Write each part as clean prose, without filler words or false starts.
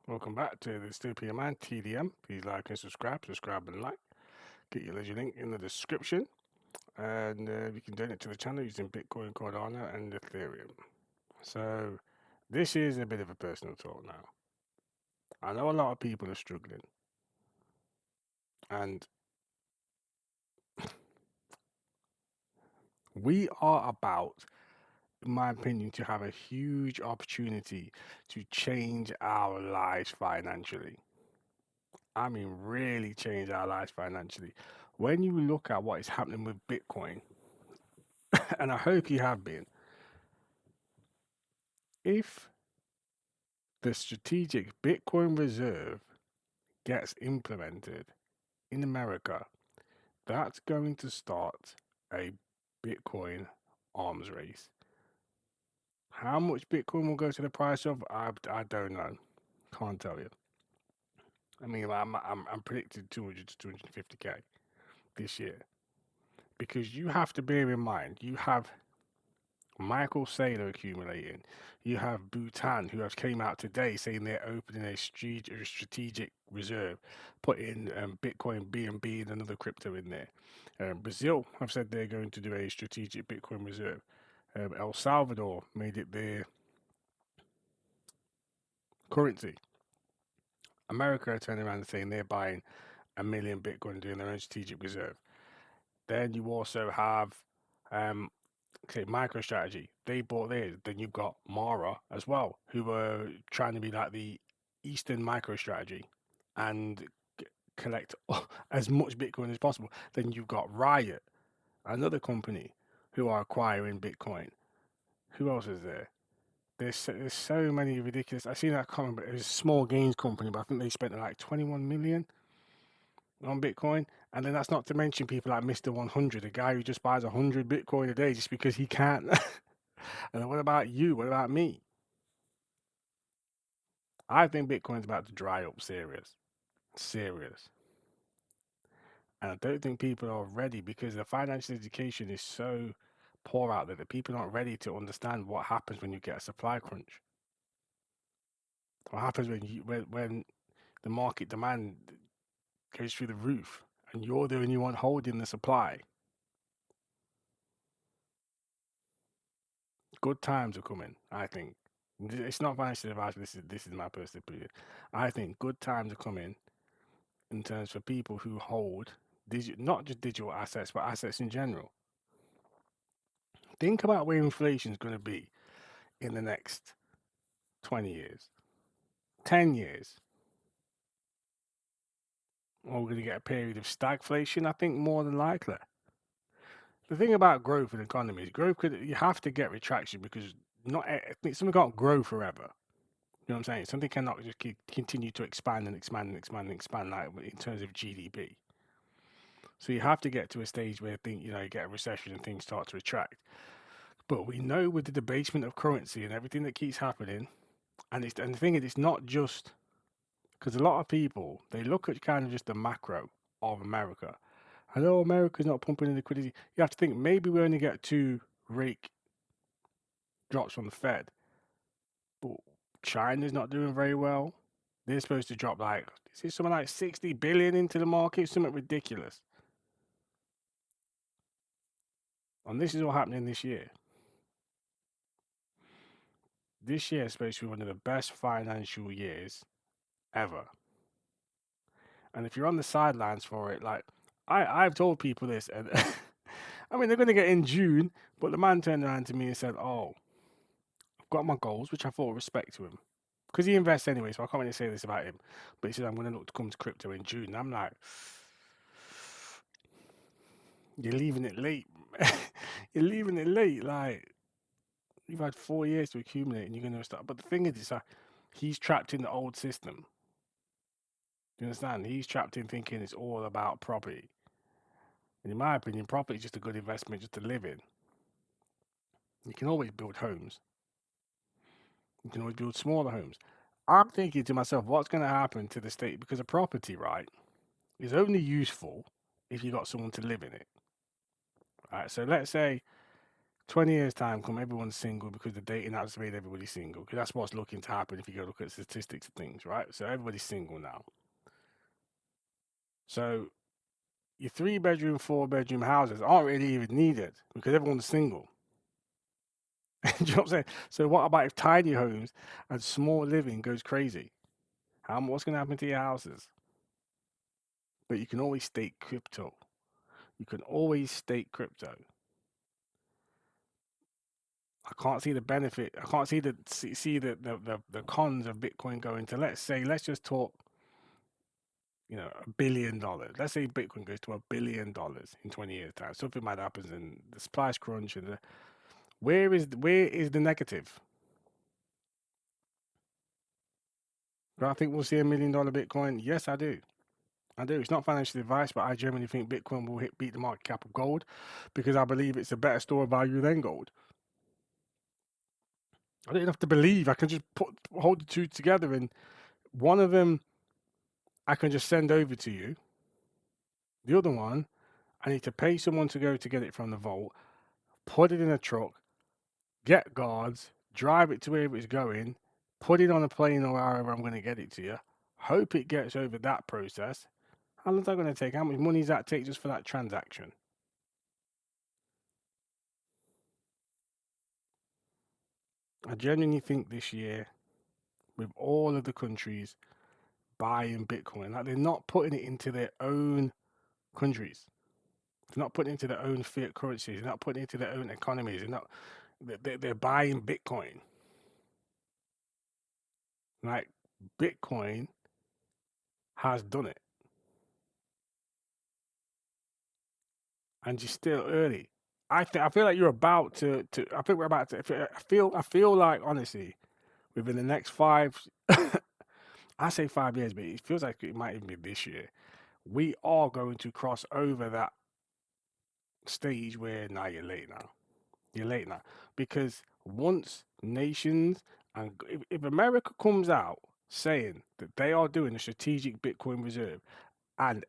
Welcome back to the Dystopia Man TDM. Please like and subscribe and like. Get your legend link in the description, and you can donate to the channel using Bitcoin, Cardano, and Ethereum. So, this is a bit of a personal talk now. I know a lot of people are struggling, and we are about, in my opinion, to have a huge opportunity to change our lives financially. I mean, really change our lives financially. When you look at what is happening with Bitcoin, and I hope you have been, if the strategic Bitcoin reserve gets implemented in America, that's going to start a Bitcoin arms race. How much Bitcoin will go to the price of? I don't know. Can't tell you. I mean, I'm predicting 200 to 250k this year because you have to bear in mind you have Michael Saylor accumulating. You have Bhutan, who have came out today saying they're opening a strategic reserve, putting Bitcoin BNB and another crypto in there. Brazil have said they're going to do a strategic Bitcoin reserve. El Salvador made it their currency. America are turning around and saying they're buying 1 million Bitcoin and doing their own strategic reserve. Then you also have um, okay, MicroStrategy, they bought theirs. Then you've got Mara as well, who were trying to be like the Eastern MicroStrategy and collect as much Bitcoin as possible. Then you've got Riot, another company, who are acquiring Bitcoin. Who else is there? There's so many ridiculous. I seen that comment, but it was a small gains company, but I think they spent like 21 million on Bitcoin. And then that's not to mention people like Mr. 100, a guy who just buys 100 Bitcoin a day just because he can't. And then what about you? What about me? I think Bitcoin's about to dry up serious. Serious. And I don't think people are ready because the financial education is so poor out there that people aren't ready to understand what happens when you get a supply crunch. What happens when the market demand goes through the roof and you're the only one holding the supply. Good times are coming, I think. It's not financial advice. This is my personal opinion. I think good times are coming in terms for people who hold not just digital assets, but assets in general. Think about where inflation is going to be in the next 20 years, 10 years. Or we're going to get a period of stagflation, I think, more than likely. The thing about growth in economies, you have to get retraction because not something can't grow forever. You know what I'm saying? Something cannot just continue to expand and expand and expand and expand like in terms of GDP. So you have to get to a stage where you get a recession and things start to retract. But we know with the debasement of currency and everything that keeps happening, and the thing is, it's not just because a lot of people they look at kind of just the macro of America. I know America's not pumping in liquidity. You have to think maybe we only get 2 rate drops from the Fed, but China's not doing very well. They're supposed to drop like is it something like 60 billion into the market, something ridiculous. And this is all happening this year. This year is supposed to be one of the best financial years ever. And if you're on the sidelines for it, like I've told people this, and I mean they're going to get in June, but the man turned around to me and said, "Oh, I've got my goals," which I thought respect to him because he invests anyway, so I can't really say this about him. But he said, "I'm going to look to come to crypto in June." And I'm like, "You're leaving it late. You're leaving it late. Like you've had 4 years to accumulate, and you're going to start." But the thing is, he's trapped in the old system. Do you understand? He's trapped in thinking it's all about property. And in my opinion, property is just a good investment just to live in. You can always build homes. You can always build smaller homes. I'm thinking to myself, what's going to happen to the state? Because a property, right, is only useful if you got someone to live in it. Right. So let's say 20 years time come, everyone's single because the dating apps made everybody single. Because that's what's looking to happen if you go look at statistics and things, right? So everybody's single now. So your 3-bedroom, 4-bedroom houses aren't really even needed because everyone's single. Do you know what I'm saying? So what about if tiny homes and small living goes crazy? What's going to happen to your houses? But you can always stake crypto. You can always stake crypto. I can't see the benefit. I can't see the cons of Bitcoin going to, let's just talk, $1 billion. Let's say Bitcoin goes to $1 billion in 20 years time. Something might happen and the price crunch and where is the negative? Do I think we'll see $1 million Bitcoin? Yes, I do. I do. It's not financial advice, but I generally think Bitcoin will beat the market cap of gold because I believe it's a better store of value than gold. I don't have to believe. I can just hold the two together, and one of them I can just send over to you. The other one, I need to pay someone to go to get it from the vault, put it in a truck, get guards, drive it to wherever it's going, put it on a plane or however I'm going to get it to you, hope it gets over that process. How long is that going to take? How much money does that take just for that transaction? I genuinely think this year, with all of the countries buying Bitcoin, like they're not putting it into their own countries. They're not putting it into their own fiat currencies. They're not putting it into their own economies. They're buying Bitcoin. Like Bitcoin has done it, and you're still early. I feel like you're about to. I think we're about to. I feel like honestly, within the next I say 5 years, but it feels like it might even be this year. We are going to cross over that stage where now you're late now. You're late now because once nations and if America comes out saying that they are doing a strategic Bitcoin reserve and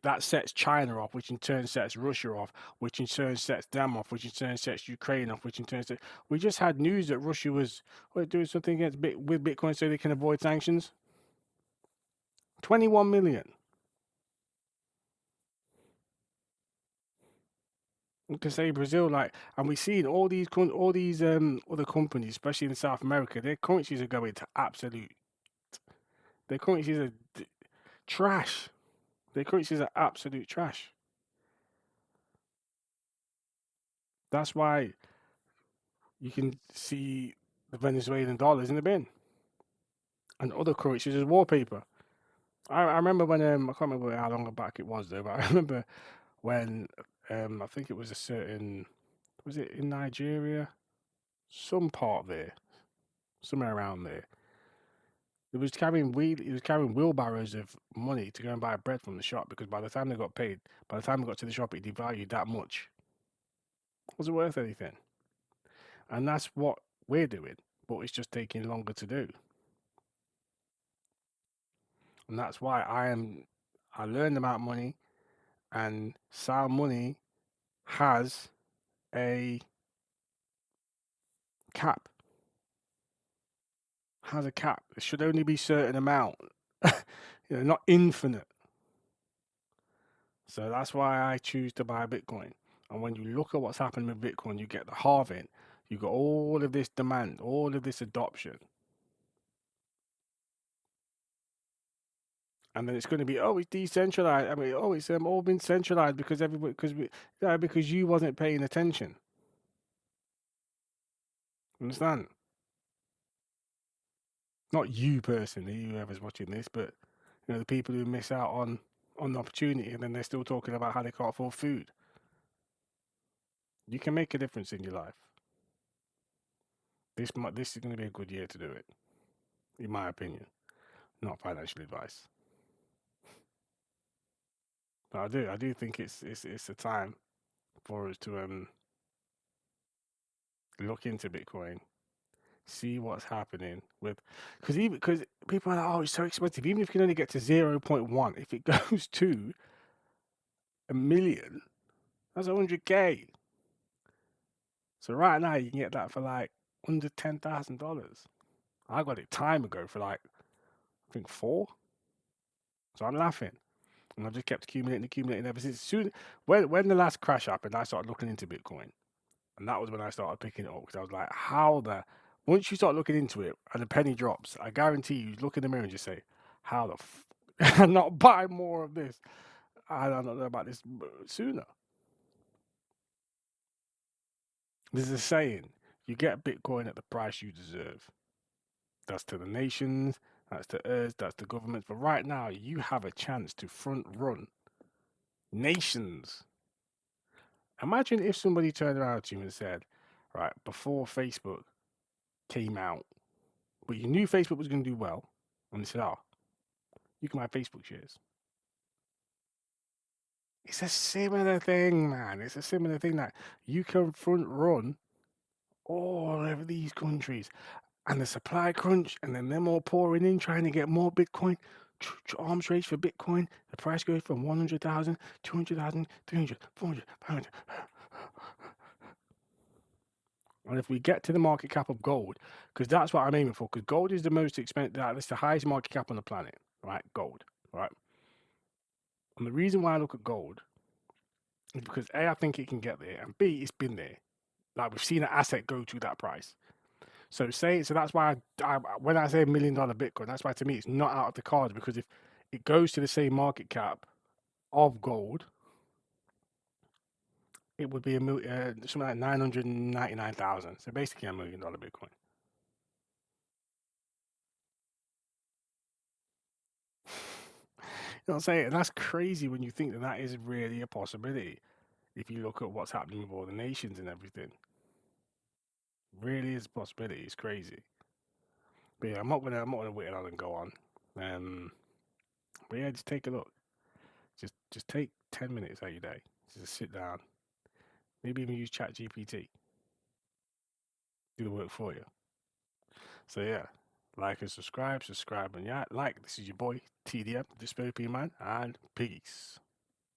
that sets China off, which in turn sets Russia off, which in turn sets them off, which in turn sets Ukraine off, which in turn sets. We just had news that Russia was doing something with Bitcoin so they can avoid sanctions. 21 million. You can say Brazil, and we've seen all these other companies, especially in South America, their currencies are going to their currencies are trash. Their currencies are absolute trash. That's why you can see the Venezuelan dollars in the bin and other currencies as wallpaper. I remember when I can't remember how long back it was though, but I remember when I think it was was it in Nigeria, some part there, somewhere around there. He was carrying wheelbarrows of money to go and buy bread from the shop because by the time they got paid, by the time they got to the shop, it devalued that much. Was it worth anything? And that's what we're doing, but it's just taking longer to do. And that's why I learned about money, and Sound Money has a cap. Has a cap. It should only be a certain amount. Not infinite. So that's why I choose to buy Bitcoin. And when you look at what's happened with Bitcoin, you get the halving, you got all of this demand, all of this adoption. And then it's going to be, it's decentralized. I mean, it's all been centralized because because you wasn't paying attention. Understand? Not you personally, whoever's watching this, but the people who miss out on the opportunity, and then they're still talking about how they can't afford food. You can make a difference in your life. This is going to be a good year to do it, in my opinion. Not financial advice, but I do think it's a time for us to look into Bitcoin, see what's happening with, because people are like, oh, it's so expensive. Even if you can only get to 0.1, if it goes to 1 million, that's 100K. So right now you can get that for like under $10,000. I got it time ago for like I think 4. So I'm laughing. And I've just kept accumulating ever since. Soon, when the last crash happened, I started looking into Bitcoin, and that was when I started picking it up because I was like, "How the?" Once you start looking into it and the penny drops, I guarantee you, look in the mirror and just say, "How the?" And not buy more of this. I don't know about this sooner. There's a saying: you get Bitcoin at the price you deserve. That's to the nations, that's to us, that's to governments. But right now, you have a chance to front run nations. Imagine if somebody turned around to you and said, right, before Facebook came out, but you knew Facebook was going to do well, and they said, oh, you can buy Facebook shares. It's a similar thing, man. It's a similar thing that you can front run all of these countries and the supply crunch, and then them all pouring in trying to get more Bitcoin. Arms race for Bitcoin. The price goes from 100,000, 200,000, 300, 400, 500. And if we get to the market cap of gold, because that's what I'm aiming for, because gold is the most expensive, that's the highest market cap on the planet, right? Gold, right? And the reason why I look at gold is because A, I think it can get there, and B, it's been there. Like we've seen an asset go to that price. So that's why when I say $1 million Bitcoin, that's why to me it's not out of the cards, because if it goes to the same market cap of gold, it would be something like 999,000. So basically $1 million Bitcoin. You know what I'm saying? And that's crazy when you think that is really a possibility. If you look at what's happening with all the nations and everything, really is a possibility. It's crazy. But yeah, I'm not gonna wait on and go on. But yeah, just take a look. Just take 10 minutes out of your day. Just sit down. Maybe even use ChatGPT. Do the work for you. So yeah, like and subscribe, and yeah, like. This is your boy TDM, Dystopia Man, and peace.